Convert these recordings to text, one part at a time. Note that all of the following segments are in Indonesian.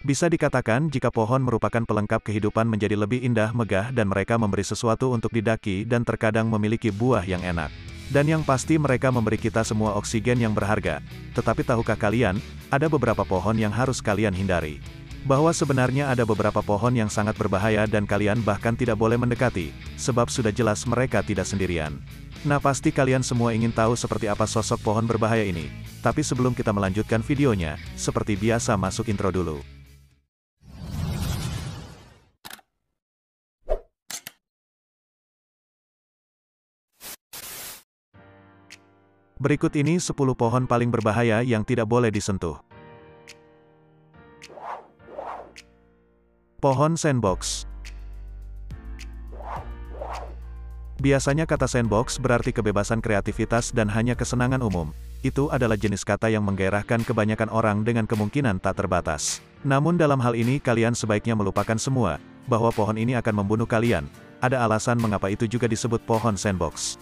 Bisa dikatakan jika pohon merupakan pelengkap kehidupan menjadi lebih indah, megah dan mereka memberi sesuatu untuk didaki dan terkadang memiliki buah yang enak. Dan yang pasti mereka memberi kita semua oksigen yang berharga. Tetapi tahukah kalian, ada beberapa pohon yang harus kalian hindari. Bahwa sebenarnya ada beberapa pohon yang sangat berbahaya dan kalian bahkan tidak boleh mendekati, sebab sudah jelas mereka tidak sendirian. Nah pasti kalian semua ingin tahu seperti apa sosok pohon berbahaya ini. Tapi sebelum kita melanjutkan videonya, seperti biasa masuk intro dulu. Berikut ini 10 pohon paling berbahaya yang tidak boleh disentuh. Pohon sandbox. Biasanya kata sandbox berarti kebebasan kreativitas dan hanya kesenangan umum. Itu adalah jenis kata yang menggairahkan kebanyakan orang dengan kemungkinan tak terbatas. Namun dalam hal ini kalian sebaiknya melupakan semua, bahwa pohon ini akan membunuh kalian. Ada alasan mengapa itu juga disebut pohon sandbox.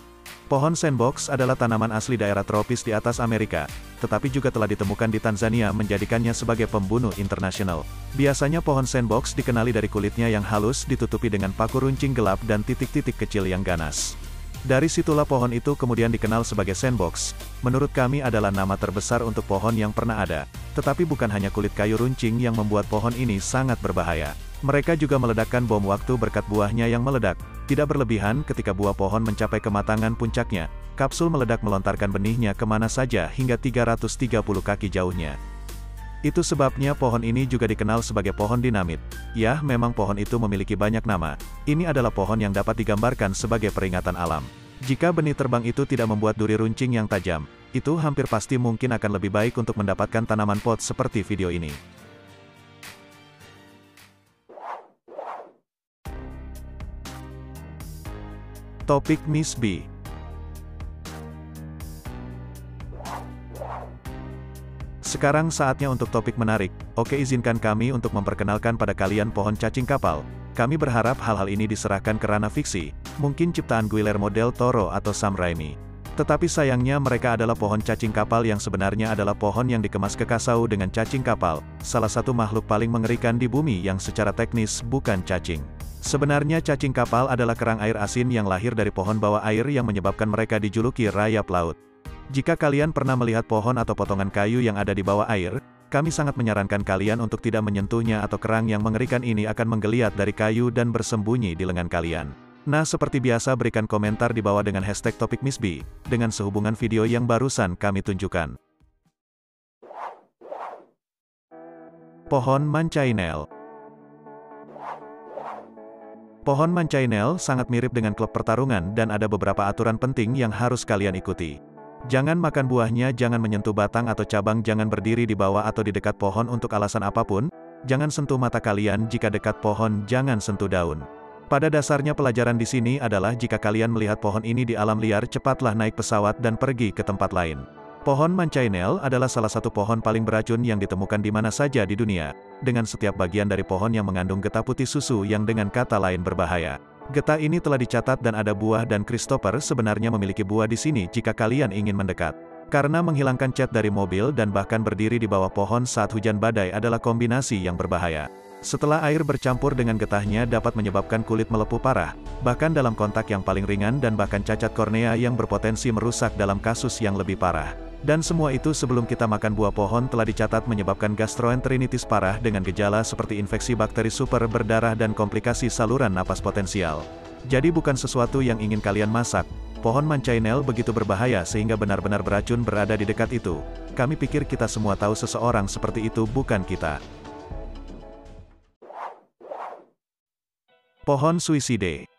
Pohon sandbox adalah tanaman asli daerah tropis di atas Amerika, tetapi juga telah ditemukan di Tanzania menjadikannya sebagai pembunuh internasional. Biasanya pohon sandbox dikenali dari kulitnya yang halus ditutupi dengan paku runcing gelap dan titik-titik kecil yang ganas. Dari situlah pohon itu kemudian dikenal sebagai sandbox. Menurut kami adalah nama terbesar untuk pohon yang pernah ada. Tetapi bukan hanya kulit kayu runcing yang membuat pohon ini sangat berbahaya. Mereka juga meledakkan bom waktu berkat buahnya yang meledak. Tidak berlebihan ketika buah pohon mencapai kematangan puncaknya. Kapsul meledak melontarkan benihnya kemana saja hingga 330 kaki jauhnya. Itu sebabnya pohon ini juga dikenal sebagai pohon dinamit. Ya, memang pohon itu memiliki banyak nama. Ini adalah pohon yang dapat digambarkan sebagai peringatan alam. Jika benih terbang itu tidak membuat duri runcing yang tajam, itu hampir pasti mungkin akan lebih baik untuk mendapatkan tanaman pot seperti video ini. Topik Miss B. Sekarang saatnya untuk topik menarik. Oke, izinkan kami untuk memperkenalkan pada kalian pohon cacing kapal. Kami berharap hal-hal ini diserahkan ke ranah fiksi, mungkin ciptaan Guillermo del Toro atau Sam Raimi. Tetapi sayangnya mereka adalah pohon cacing kapal yang sebenarnya adalah pohon yang dikemas kekasau dengan cacing kapal, salah satu makhluk paling mengerikan di bumi yang secara teknis bukan cacing. Sebenarnya cacing kapal adalah kerang air asin yang lahir dari pohon bawah air yang menyebabkan mereka dijuluki rayap laut. Jika kalian pernah melihat pohon atau potongan kayu yang ada di bawah air, kami sangat menyarankan kalian untuk tidak menyentuhnya atau kerang yang mengerikan ini akan menggeliat dari kayu dan bersembunyi di lengan kalian. Nah seperti biasa berikan komentar di bawah dengan hashtag topik Miss B, dengan sehubungan video yang barusan kami tunjukkan. Pohon mancainel. Pohon mancainel sangat mirip dengan klub pertarungan dan ada beberapa aturan penting yang harus kalian ikuti. Jangan makan buahnya, jangan menyentuh batang atau cabang, jangan berdiri di bawah atau di dekat pohon untuk alasan apapun, jangan sentuh mata kalian jika dekat pohon, jangan sentuh daun. Pada dasarnya pelajaran di sini adalah jika kalian melihat pohon ini di alam liar, cepatlah naik pesawat dan pergi ke tempat lain. Pohon mancainel adalah salah satu pohon paling beracun yang ditemukan di mana saja di dunia, dengan setiap bagian dari pohon yang mengandung getah putih susu yang dengan kata lain berbahaya. Getah ini telah dicatat dan ada buah dan Christopher sebenarnya memiliki buah di sini jika kalian ingin mendekat. Karena menghilangkan cat dari mobil dan bahkan berdiri di bawah pohon saat hujan badai adalah kombinasi yang berbahaya. Setelah air bercampur dengan getahnya dapat menyebabkan kulit melepuh parah, bahkan dalam kontak yang paling ringan dan bahkan cacat kornea yang berpotensi merusak dalam kasus yang lebih parah. Dan semua itu sebelum kita makan buah pohon telah dicatat menyebabkan gastroenteritis parah dengan gejala seperti infeksi bakteri super berdarah dan komplikasi saluran napas potensial. Jadi bukan sesuatu yang ingin kalian masak. Pohon mancainel begitu berbahaya sehingga benar-benar beracun berada di dekat itu. Kami pikir kita semua tahu seseorang seperti itu, bukan kita. Pohon suicide.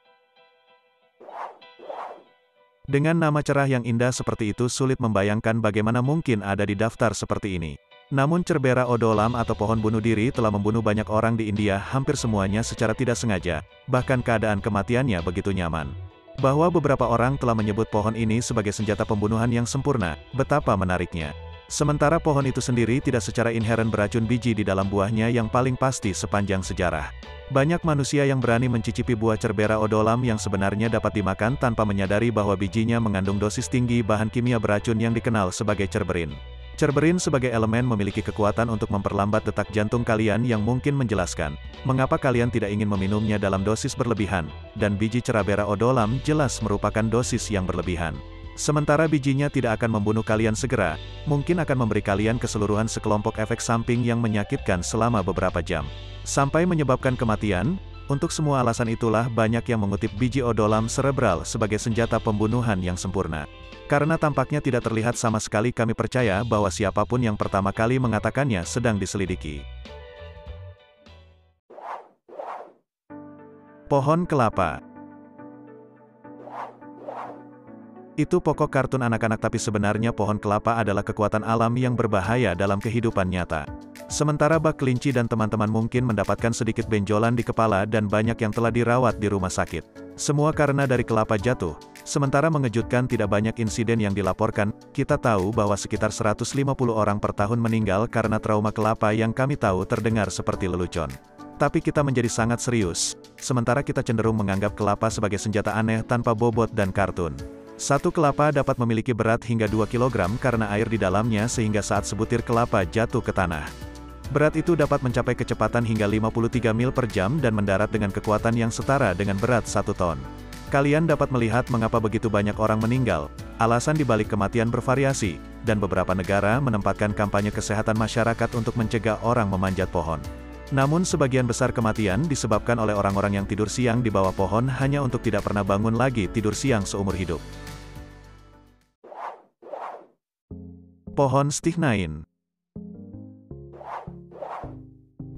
Dengan nama cerah yang indah seperti itu sulit membayangkan bagaimana mungkin ada di daftar seperti ini. Namun Cerbera odolam atau pohon bunuh diri telah membunuh banyak orang di India, hampir semuanya secara tidak sengaja, bahkan keadaan kematiannya begitu nyaman. Bahwa beberapa orang telah menyebut pohon ini sebagai senjata pembunuhan yang sempurna, betapa menariknya. Sementara pohon itu sendiri tidak secara inheren beracun biji di dalam buahnya yang paling pasti sepanjang sejarah. Banyak manusia yang berani mencicipi buah Cerbera odolam yang sebenarnya dapat dimakan tanpa menyadari bahwa bijinya mengandung dosis tinggi bahan kimia beracun yang dikenal sebagai cerberin. Cerberin sebagai elemen memiliki kekuatan untuk memperlambat detak jantung kalian yang mungkin menjelaskan mengapa kalian tidak ingin meminumnya dalam dosis berlebihan, dan biji Cerabera odolam jelas merupakan dosis yang berlebihan. Sementara bijinya tidak akan membunuh kalian segera, mungkin akan memberi kalian keseluruhan sekelompok efek samping yang menyakitkan selama beberapa jam. Sampai menyebabkan kematian. Untuk semua alasan itulah banyak yang mengutip biji odolam cerebral sebagai senjata pembunuhan yang sempurna. Karena tampaknya tidak terlihat sama sekali, kami percaya bahwa siapapun yang pertama kali mengatakannya sedang diselidiki. Pohon kelapa. Itu pokok kartun anak-anak, tapi sebenarnya pohon kelapa adalah kekuatan alam yang berbahaya dalam kehidupan nyata. Sementara bak kelinci dan teman-teman mungkin mendapatkan sedikit benjolan di kepala dan banyak yang telah dirawat di rumah sakit. Semua karena dari kelapa jatuh. Sementara mengejutkan, tidak banyak insiden yang dilaporkan. Kita tahu bahwa sekitar 150 orang per tahun meninggal karena trauma kelapa yang kami tahu terdengar seperti lelucon. Tapi kita menjadi sangat serius. Sementara kita cenderung menganggap kelapa sebagai senjata aneh tanpa bobot dan kartun. Satu kelapa dapat memiliki berat hingga 2 kg karena air di dalamnya, sehingga saat sebutir kelapa jatuh ke tanah, berat itu dapat mencapai kecepatan hingga 53 mil per jam dan mendarat dengan kekuatan yang setara dengan berat 1 ton. Kalian dapat melihat mengapa begitu banyak orang meninggal. Alasan dibalik kematian bervariasi, dan beberapa negara menempatkan kampanye kesehatan masyarakat untuk mencegah orang memanjat pohon. Namun sebagian besar kematian disebabkan oleh orang-orang yang tidur siang di bawah pohon hanya untuk tidak pernah bangun lagi tidur siang seumur hidup. Pohon strychnine.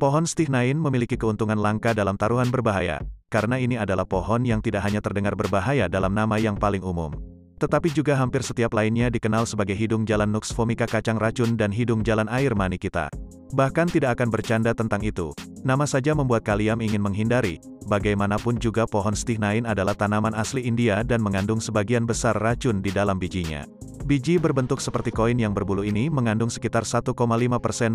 Pohon strychnine memiliki keuntungan langka dalam taruhan berbahaya, karena ini adalah pohon yang tidak hanya terdengar berbahaya dalam nama yang paling umum, tetapi juga hampir setiap lainnya dikenal sebagai hidung jalan Nux vomica, kacang racun, dan hidung jalan air mani kita. Bahkan tidak akan bercanda tentang itu, nama saja membuat kalian ingin menghindari. Bagaimanapun juga pohon strychnine adalah tanaman asli India dan mengandung sebagian besar racun di dalam bijinya. Biji berbentuk seperti koin yang berbulu ini mengandung sekitar 1,5%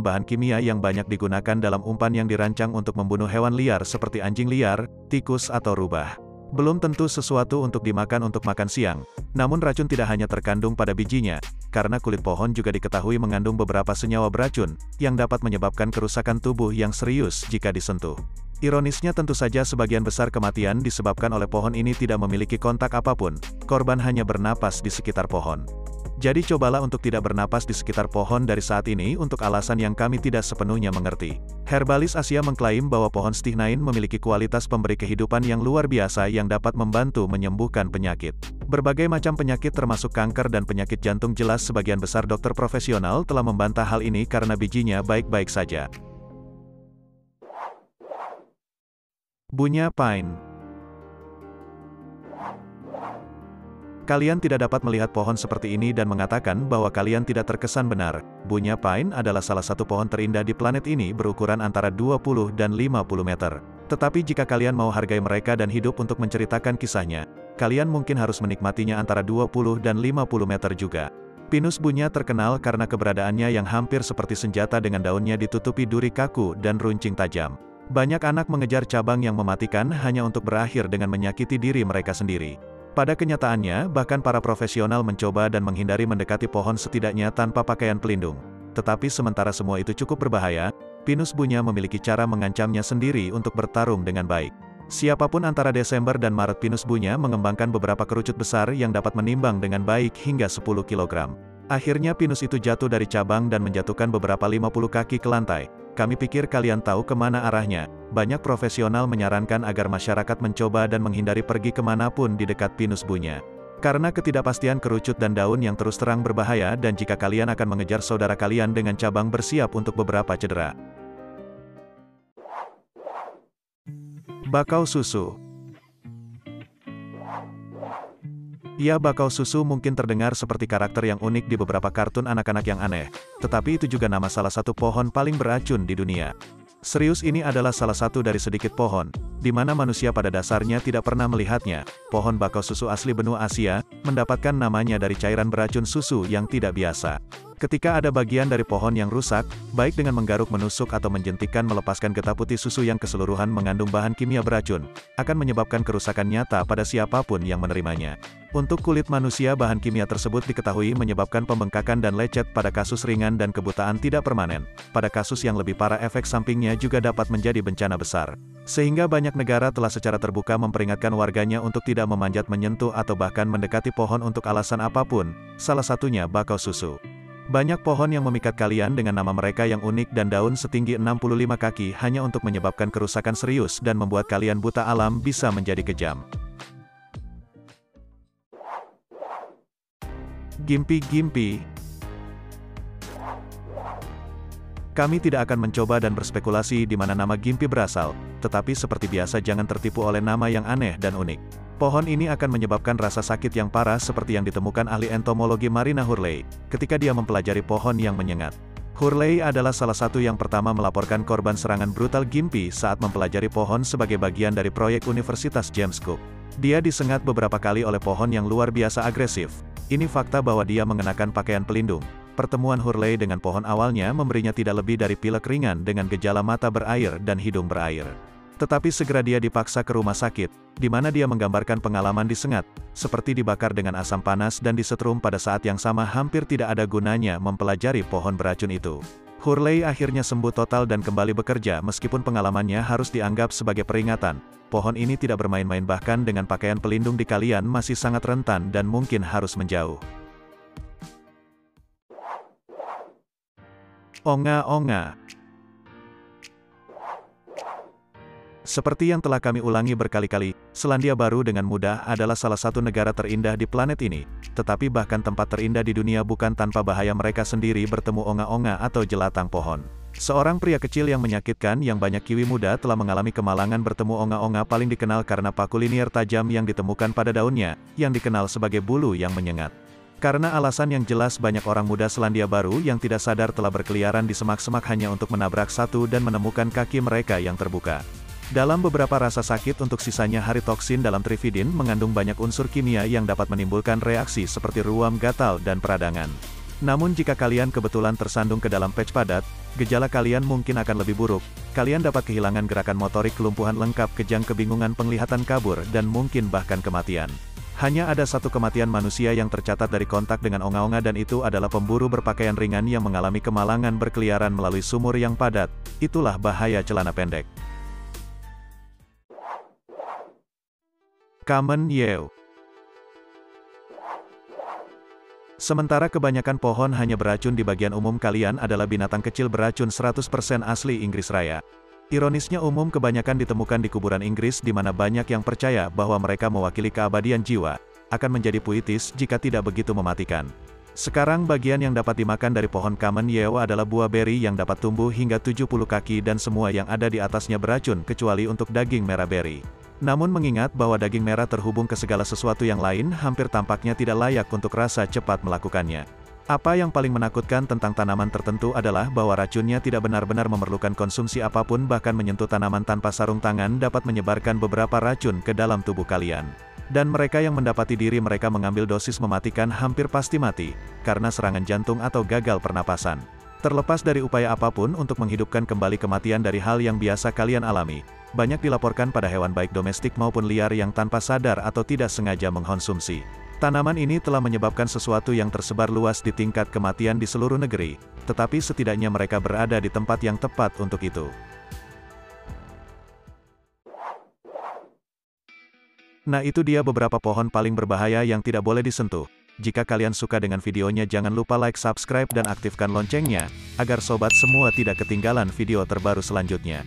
bahan kimia yang banyak digunakan dalam umpan yang dirancang untuk membunuh hewan liar seperti anjing liar, tikus atau rubah. Belum tentu sesuatu untuk dimakan untuk makan siang. Namun racun tidak hanya terkandung pada bijinya, karena kulit pohon juga diketahui mengandung beberapa senyawa beracun, yang dapat menyebabkan kerusakan tubuh yang serius jika disentuh. Ironisnya, tentu saja sebagian besar kematian disebabkan oleh pohon ini tidak memiliki kontak apapun, korban hanya bernapas di sekitar pohon. Jadi cobalah untuk tidak bernapas di sekitar pohon dari saat ini untuk alasan yang kami tidak sepenuhnya mengerti. Herbalis Asia mengklaim bahwa pohon strychnine memiliki kualitas pemberi kehidupan yang luar biasa yang dapat membantu menyembuhkan penyakit. Berbagai macam penyakit termasuk kanker dan penyakit jantung. Jelas sebagian besar dokter profesional telah membantah hal ini karena bijinya baik-baik saja. Bunya pine. Kalian tidak dapat melihat pohon seperti ini dan mengatakan bahwa kalian tidak terkesan benar. Bunya pine adalah salah satu pohon terindah di planet ini, berukuran antara 20 dan 50 meter. Tetapi jika kalian mau hargai mereka dan hidup untuk menceritakan kisahnya, kalian mungkin harus menikmatinya antara 20 dan 50 meter juga. Pinus bunya terkenal karena keberadaannya yang hampir seperti senjata, dengan daunnya ditutupi duri kaku dan runcing tajam. Banyak anak mengejar cabang yang mematikan hanya untuk berakhir dengan menyakiti diri mereka sendiri. Pada kenyataannya, bahkan para profesional mencoba dan menghindari mendekati pohon setidaknya tanpa pakaian pelindung. Tetapi sementara semua itu cukup berbahaya, Pinus bunya memiliki cara mengancamnya sendiri untuk bertarung dengan baik. Siapapun antara Desember dan Maret, Pinus bunya mengembangkan beberapa kerucut besar yang dapat menimbang dengan baik hingga 10 kg. Akhirnya pinus itu jatuh dari cabang dan menjatuhkan beberapa 50 kaki ke lantai. Kami pikir kalian tahu kemana arahnya. Banyak profesional menyarankan agar masyarakat mencoba dan menghindari pergi kemanapun di dekat pinus bunya. Karena ketidakpastian kerucut dan daun yang terus terang berbahaya, dan jika kalian akan mengejar saudara kalian dengan cabang, bersiap untuk beberapa cedera. Bakau susu. Ya, bakau susu mungkin terdengar seperti karakter yang unik di beberapa kartun anak-anak yang aneh, tetapi itu juga nama salah satu pohon paling beracun di dunia. Serius, ini adalah salah satu dari sedikit pohon, di mana manusia pada dasarnya tidak pernah melihatnya. Pohon bakau susu asli benua Asia, mendapatkan namanya dari cairan beracun susu yang tidak biasa. Ketika ada bagian dari pohon yang rusak, baik dengan menggaruk, menusuk atau menjentikan melepaskan getah putih susu yang keseluruhan mengandung bahan kimia beracun, akan menyebabkan kerusakan nyata pada siapapun yang menerimanya. Untuk kulit manusia, bahan kimia tersebut diketahui menyebabkan pembengkakan dan lecet pada kasus ringan dan kebutaan tidak permanen. Pada kasus yang lebih parah, efek sampingnya juga dapat menjadi bencana besar. Sehingga banyak negara telah secara terbuka memperingatkan warganya untuk tidak memanjat, menyentuh atau bahkan mendekati pohon untuk alasan apapun, salah satunya bakau susu. Banyak pohon yang memikat kalian dengan nama mereka yang unik dan daun setinggi 65 kaki hanya untuk menyebabkan kerusakan serius dan membuat kalian buta. Alam bisa menjadi kejam. Gimpi-gimpi. Kami tidak akan mencoba dan berspekulasi di mana nama gimpi berasal, tetapi seperti biasa jangan tertipu oleh nama yang aneh dan unik. Pohon ini akan menyebabkan rasa sakit yang parah seperti yang ditemukan ahli entomologi Marina Hurley, ketika dia mempelajari pohon yang menyengat. Hurley adalah salah satu yang pertama melaporkan korban serangan brutal gimpi saat mempelajari pohon sebagai bagian dari proyek Universitas James Cook. Dia disengat beberapa kali oleh pohon yang luar biasa agresif. Ini fakta bahwa dia mengenakan pakaian pelindung. Pertemuan Hurley dengan pohon awalnya memberinya tidak lebih dari pilek ringan dengan gejala mata berair dan hidung berair. Tetapi segera dia dipaksa ke rumah sakit, di mana dia menggambarkan pengalaman disengat, seperti dibakar dengan asam panas dan disetrum. Pada saat yang sama hampir tidak ada gunanya mempelajari pohon beracun itu. Hurley akhirnya sembuh total dan kembali bekerja meskipun pengalamannya harus dianggap sebagai peringatan. Pohon ini tidak bermain-main, bahkan dengan pakaian pelindung di kalian masih sangat rentan dan mungkin harus menjauh. Onga-onga. Seperti yang telah kami ulangi berkali-kali, Selandia Baru dengan mudah adalah salah satu negara terindah di planet ini, tetapi bahkan tempat terindah di dunia bukan tanpa bahaya mereka sendiri bertemu onga-onga atau jelatang pohon. Seorang pria kecil yang menyakitkan yang banyak kiwi muda telah mengalami kemalangan bertemu onga-onga paling dikenal karena paku linier tajam yang ditemukan pada daunnya, yang dikenal sebagai bulu yang menyengat. Karena alasan yang jelas, banyak orang muda Selandia Baru yang tidak sadar telah berkeliaran di semak-semak hanya untuk menabrak satu dan menemukan kaki mereka yang terbuka. Dalam beberapa rasa sakit, untuk sisanya hari toksin dalam trifidin mengandung banyak unsur kimia yang dapat menimbulkan reaksi seperti ruam, gatal, dan peradangan. Namun jika kalian kebetulan tersandung ke dalam patch padat, gejala kalian mungkin akan lebih buruk. Kalian dapat kehilangan gerakan motorik, kelumpuhan lengkap, kejang, kebingungan, penglihatan kabur, dan mungkin bahkan kematian. Hanya ada satu kematian manusia yang tercatat dari kontak dengan onga-onga, dan itu adalah pemburu berpakaian ringan yang mengalami kemalangan berkeliaran melalui sumur yang padat. Itulah bahaya celana pendek. Common yew. Sementara kebanyakan pohon hanya beracun, di bagian umum kalian adalah binatang kecil beracun 100% asli Inggris Raya. Ironisnya, umum kebanyakan ditemukan di kuburan Inggris, di mana banyak yang percaya bahwa mereka mewakili keabadian jiwa, akan menjadi puitis jika tidak begitu mematikan. Sekarang bagian yang dapat dimakan dari pohon common yew adalah buah beri yang dapat tumbuh hingga 70 kaki dan semua yang ada di atasnya beracun kecuali untuk daging merah beri. Namun mengingat bahwa daging merah terhubung ke segala sesuatu yang lain, hampir tampaknya tidak layak untuk rasa cepat melakukannya. Apa yang paling menakutkan tentang tanaman tertentu adalah bahwa racunnya tidak benar-benar memerlukan konsumsi apapun, bahkan menyentuh tanaman tanpa sarung tangan dapat menyebarkan beberapa racun ke dalam tubuh kalian. Dan mereka yang mendapati diri mereka mengambil dosis mematikan hampir pasti mati, karena serangan jantung atau gagal pernapasan. Terlepas dari upaya apapun untuk menghidupkan kembali kematian dari hal yang biasa kalian alami, banyak dilaporkan pada hewan baik domestik maupun liar yang tanpa sadar atau tidak sengaja mengkonsumsi. Tanaman ini telah menyebabkan sesuatu yang tersebar luas di tingkat kematian di seluruh negeri, tetapi setidaknya mereka berada di tempat yang tepat untuk itu. Nah, itu dia beberapa pohon paling berbahaya yang tidak boleh disentuh. Jika kalian suka dengan videonya, jangan lupa like, subscribe, dan aktifkan loncengnya, agar sobat semua tidak ketinggalan video terbaru selanjutnya.